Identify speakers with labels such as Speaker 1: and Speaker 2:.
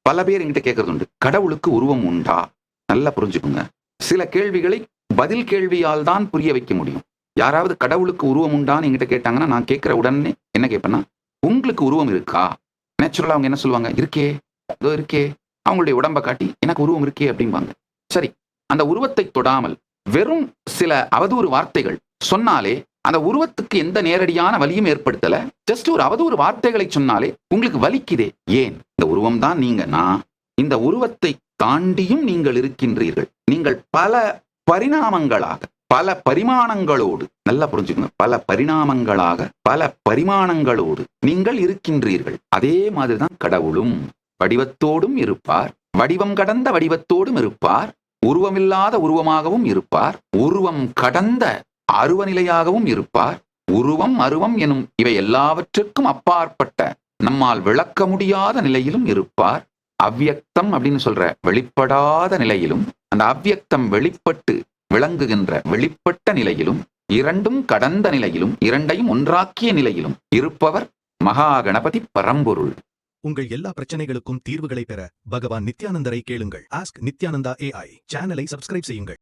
Speaker 1: பல பேர் என்கிட்ட கேட்கறது உண்டு, கடவுளுக்கு உருவம் உண்டா? நல்லா புரிஞ்சுக்குங்க. சில கேள்விகளை பதில் கேள்வியால் தான் புரிய வைக்க முடியும். யாராவது கடவுளுக்கு உருவம் உண்டான்னு என்கிட்ட கேட்டாங்கன்னா, நான் கேட்கிற உடனே என்ன கேட்பேன்னா, உங்களுக்கு உருவம் இருக்கா? நேச்சுரலா அவங்க என்ன சொல்லுவாங்க? இருக்கே, இதோ இருக்கே. அவங்களுடைய உடம்ப காட்டி எனக்கு உருவம் இருக்கே அப்படிம்பாங்க. சரி, அந்த உருவத்தை தொடாமல் வெறும் சில அவதூறு வார்த்தைகள் சொன்னாலே, அந்த உருவத்துக்கு எந்த நேரடியான வலியும் ஏற்படுத்தல. ஜஸ்ட் ஒரு அவதூறு வார்த்தைகளை சொன்னாலே உங்களுக்கு வலிக்குதே. ஏன்? இந்த உருவம் தான் நீங்கன்னா, இந்த உருவத்தை தாண்டியும் நீங்கள் இருக்கின்றீர்கள். நீங்கள் பல பரிணாமங்களாக, பல பரிமாணங்களோடு, நல்லா புரிஞ்சுக்கங்க, பல பரிணாமங்களாக, பல பரிமாணங்களோடு நீங்கள் இருக்கின்றீர்கள். அதே மாதிரிதான் கடவுளும் வடிவத்தோடும் இருப்பார், வடிவம் கடந்த வடிவத்தோடும் இருப்பார், உருவமில்லாத உருவமாகவும் இருப்பார், உருவம் கடந்த அருவநிலையாகவும் இருப்பார். உருவம் அருவம் எனும் இவை எல்லாவற்றுக்கும் அப்பாற்பட்ட நம்மால் விளக்க முடியாத நிலையிலும் இருப்பார். அவ்யக்தம் அப்படின்னு சொல்ற வெளிப்படாத நிலையிலும், அந்த அவ்யக்தம் வெளிப்பட்டு விளங்குகின்ற வெளிப்பட்ட நிலையிலும், இரண்டும் கடந்த நிலையிலும், இரண்டையும் ஒன்றாக்கிய நிலையிலும் இருப்பவர் மகா கணபதி பரம்பொருள்.
Speaker 2: உங்கள் எல்லா பிரச்சனைகளுக்கும் தீர்வுகளை பெற பகவான் நித்யானந்தரை கேளுங்கள். ஆஸ்க் நித்யானந்தா AI சேனலை சப்ஸ்கிரைப் செய்யுங்கள்.